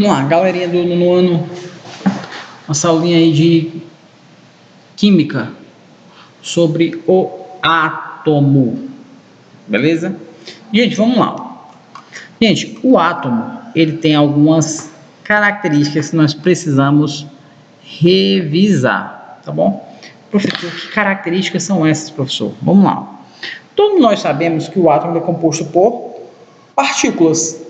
Vamos lá, galerinha do nono ano, uma aulinha aí de química sobre o átomo, beleza? Gente, vamos lá. Gente, o átomo, ele tem algumas características que nós precisamos revisar, tá bom? Professor, que características são essas, professor? Vamos lá. Todos nós sabemos que o átomo é composto por partículas.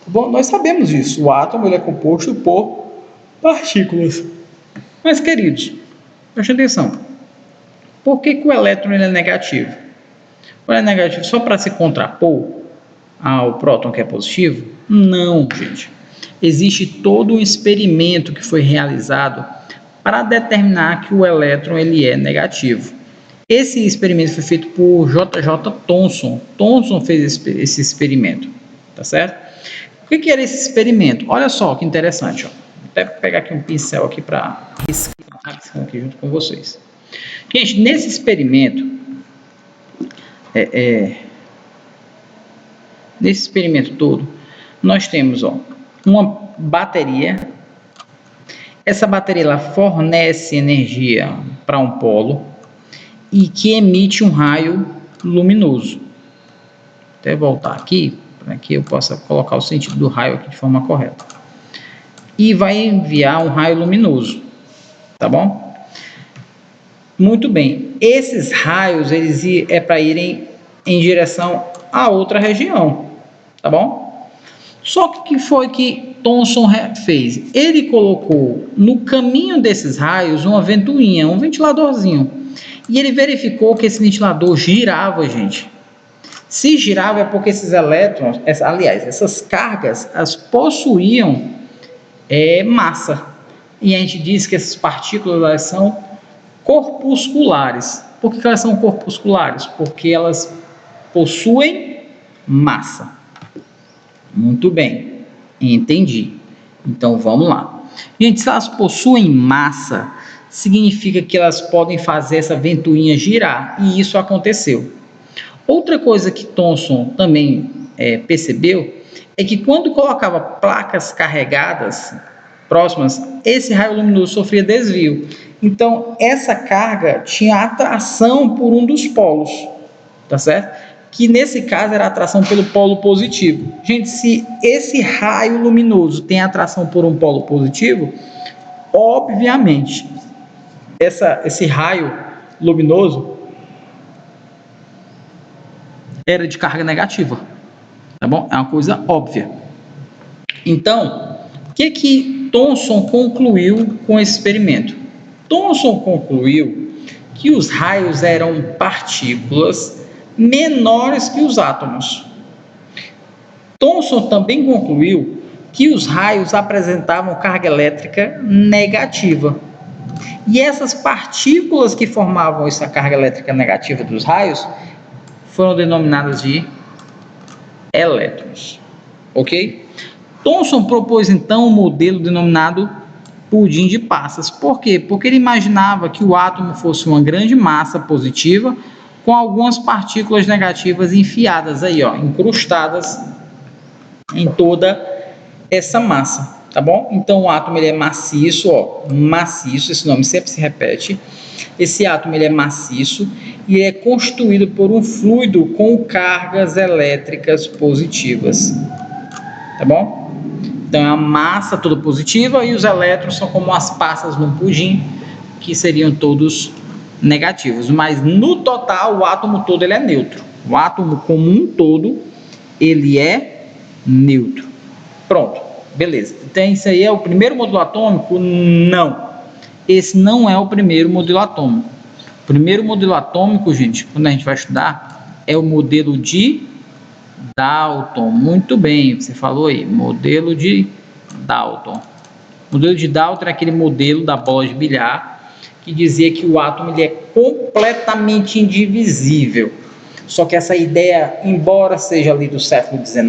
Bom, nós sabemos isso. O átomo ele é composto por partículas. Mas, queridos, preste atenção. Por que o elétron ele é negativo? Ele é negativo só para se contrapor ao próton que é positivo? Não, gente. Existe todo um experimento que foi realizado para determinar que o elétron ele é negativo. Esse experimento foi feito por J.J. Thomson. Thomson fez esse experimento, tá certo? O que era esse experimento? Olha só que interessante. Ó. Vou até pegar aqui um pincel aqui para riscar aqui junto com vocês. Gente, nesse experimento, nesse experimento todo, nós temos uma bateria. Essa bateria ela fornece energia para um polo e que emite um raio luminoso. Vou até voltar aqui, para que eu possa colocar o sentido do raio aqui de forma correta. E vai enviar um raio luminoso, tá bom? Muito bem. Esses raios, eles é para irem em direção a outra região, tá bom? Só que o que foi que Thomson fez? Ele colocou no caminho desses raios uma ventoinha, um ventiladorzinho. E ele verificou que esse ventilador girava, gente. Se girava é porque esses elétrons, essas cargas, as possuíam massa. E a gente diz que essas partículas elas são corpusculares. Por que elas são corpusculares? Porque elas possuem massa. Muito bem, entendi. Então vamos lá. Gente, se elas possuem massa, significa que elas podem fazer essa ventoinha girar. E isso aconteceu. Outra coisa que Thomson também percebeu é que quando colocava placas carregadas próximas, esse raio luminoso sofria desvio. Então, essa carga tinha atração por um dos polos, tá certo? Que nesse caso era atração pelo polo positivo. Gente, se esse raio luminoso tem atração por um polo positivo, obviamente, esse raio luminoso era de carga negativa, tá bom? É uma coisa óbvia. Então, o que Thomson concluiu com esse experimento? Thomson concluiu que os raios eram partículas menores que os átomos. Thomson também concluiu que os raios apresentavam carga elétrica negativa. E essas partículas que formavam essa carga elétrica negativa dos raios foram denominadas de elétrons, ok? Thomson propôs então um modelo denominado pudim de passas. Por quê? Porque ele imaginava que o átomo fosse uma grande massa positiva com algumas partículas negativas enfiadas aí, incrustadas em toda essa massa, tá bom? Então o átomo ele é maciço, maciço, esse nome sempre se repete. Esse átomo ele é maciço e é constituído por um fluido com cargas elétricas positivas, tá bom? Então é a massa toda positiva e os elétrons são como as passas num pudim, que seriam todos negativos. Mas no total o átomo todo ele é neutro. O átomo como um todo ele é neutro. Pronto, beleza. Então isso aí é o primeiro modelo atômico? Não. Esse não é o primeiro modelo atômico. O primeiro modelo atômico, gente, quando a gente vai estudar, é o modelo de Dalton. Muito bem, você falou aí, modelo de Dalton. O modelo de Dalton é aquele modelo da bola de bilhar que dizia que o átomo ele é completamente indivisível. Só que essa ideia, embora seja ali do século XIX,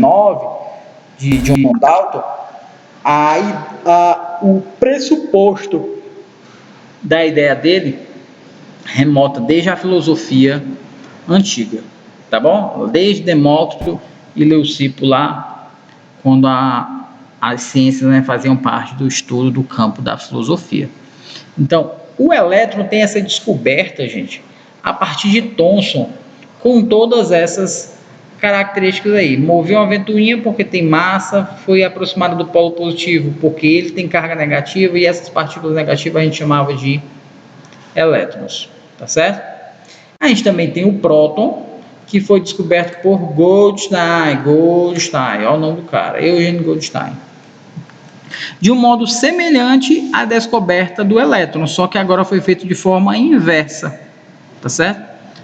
de John Dalton, o pressuposto da ideia dele remota desde a filosofia antiga, tá bom? Desde Demócrito e Leucipo lá, quando a as ciências, né, faziam parte do estudo do campo da filosofia. Então, o elétron tem essa descoberta, gente, a partir de Thomson, com todas essas características aí. Moveu uma ventoinha porque tem massa, foi aproximado do polo positivo porque ele tem carga negativa, e essas partículas negativas a gente chamava de elétrons, tá certo? A gente também tem o próton, que foi descoberto por Goldstein, olha o nome do cara, Eugene Goldstein. De um modo semelhante à descoberta do elétron, só que agora foi feito de forma inversa, tá certo?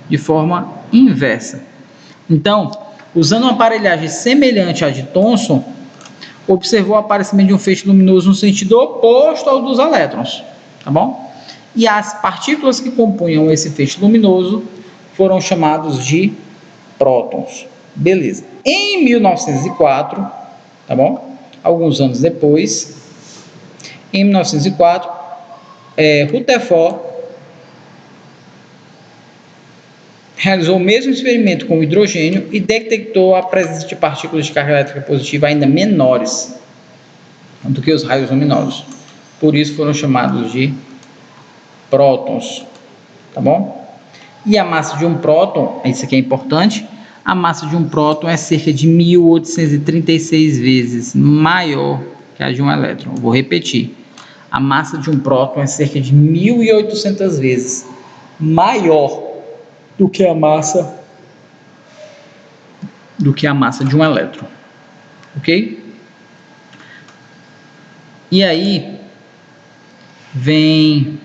De forma inversa. Então, usando uma aparelhagem semelhante à de Thomson, observou o aparecimento de um feixe luminoso no sentido oposto ao dos elétrons, tá bom? E as partículas que compunham esse feixe luminoso foram chamados de prótons. Beleza. Em 1904, tá bom? Alguns anos depois, em 1904, Rutherford realizou o mesmo experimento com o hidrogênio e detectou a presença de partículas de carga elétrica positiva ainda menores do que os raios luminosos. Por isso foram chamados de prótons, tá bom? E a massa de um próton, isso aqui é importante, a massa de um próton é cerca de 1836 vezes maior que a de um elétron. Vou repetir. A massa de um próton é cerca de 1800 vezes maior do que a massa de um elétron. Ok? E aí vem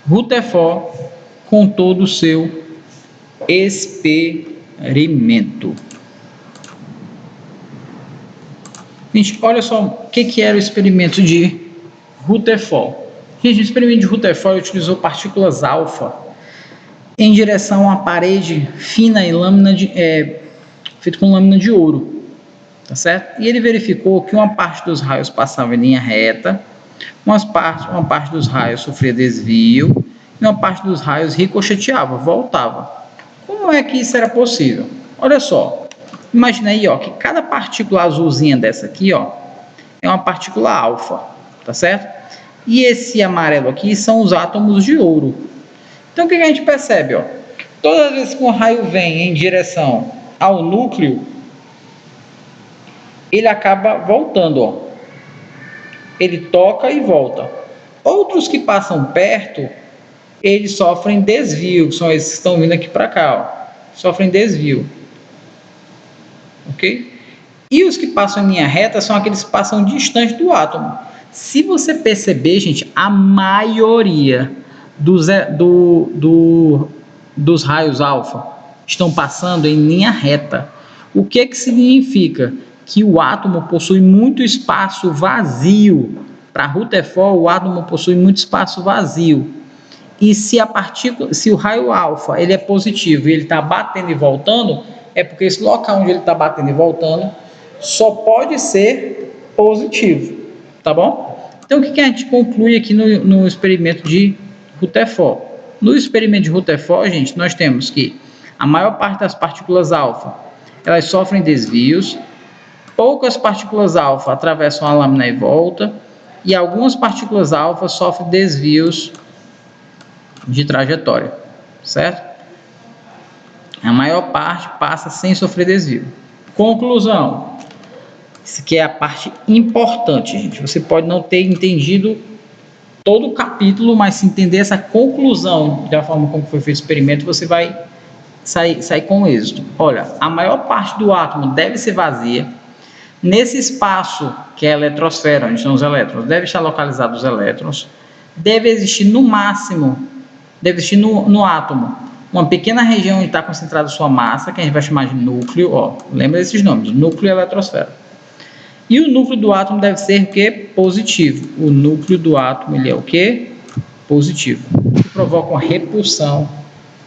Rutherford com todo o seu experimento. Gente, olha só o que era o experimento de Rutherford. Gente, o experimento de Rutherford utilizou partículas alfa em direção à parede fina e feito com lâmina de ouro, tá certo? E ele verificou que uma parte dos raios passava em linha reta, uma parte dos raios sofria desvio e uma parte dos raios ricocheteava, voltava. Como é que isso era possível? Olha só, imagina aí, ó, que cada partícula azulzinha dessa aqui, ó, é uma partícula alfa, tá certo? E esse amarelo aqui são os átomos de ouro. Então o que a gente percebe, ó? Todas as vezes que um raio vem em direção ao núcleo, ele acaba voltando, ó. Ele toca e volta. Outros que passam perto, eles sofrem desvio, que são esses que estão vindo aqui para cá, ó. Sofrem desvio. Ok? E os que passam em linha reta são aqueles que passam distante do átomo. Se você perceber, gente, a maioria dos raios alfa estão passando em linha reta. O que significa? Que o átomo possui muito espaço vazio. Para Rutherford, o átomo possui muito espaço vazio. E se o raio alfa ele é positivo e ele está batendo e voltando, é porque esse local onde ele está batendo e voltando só pode ser positivo, tá bom? Então, o que a gente conclui aqui no experimento de Rutherford? No experimento de Rutherford, gente, nós temos que a maior parte das partículas alfa, elas sofrem desvios, poucas partículas alfa atravessam a lâmina e volta, e algumas partículas alfa sofrem desvios de trajetória, certo? A maior parte passa sem sofrer desvio. Conclusão. Isso aqui é a parte importante, gente. Você pode não ter entendido todo o capítulo, mas se entender essa conclusão da forma como foi feito o experimento, você vai sair com êxito. Olha, a maior parte do átomo deve ser vazia. Nesse espaço, que é a eletrosfera, onde estão os elétrons, deve estar localizados os elétrons. Deve existir no máximo, no átomo, uma pequena região onde está concentrada sua massa, que a gente vai chamar de núcleo. Ó, lembra desses nomes, núcleo e eletrosfera. E o núcleo do átomo deve ser o quê? Positivo. O núcleo do átomo ele é o quê? Positivo. Que provoca uma repulsão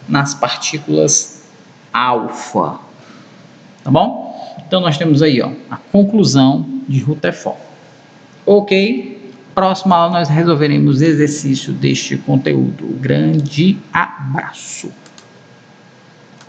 nas partículas alfa. Tá bom? Então nós temos aí, ó, a conclusão de Rutherford. Ok? Próxima aula nós resolveremos exercício deste conteúdo. Grande abraço.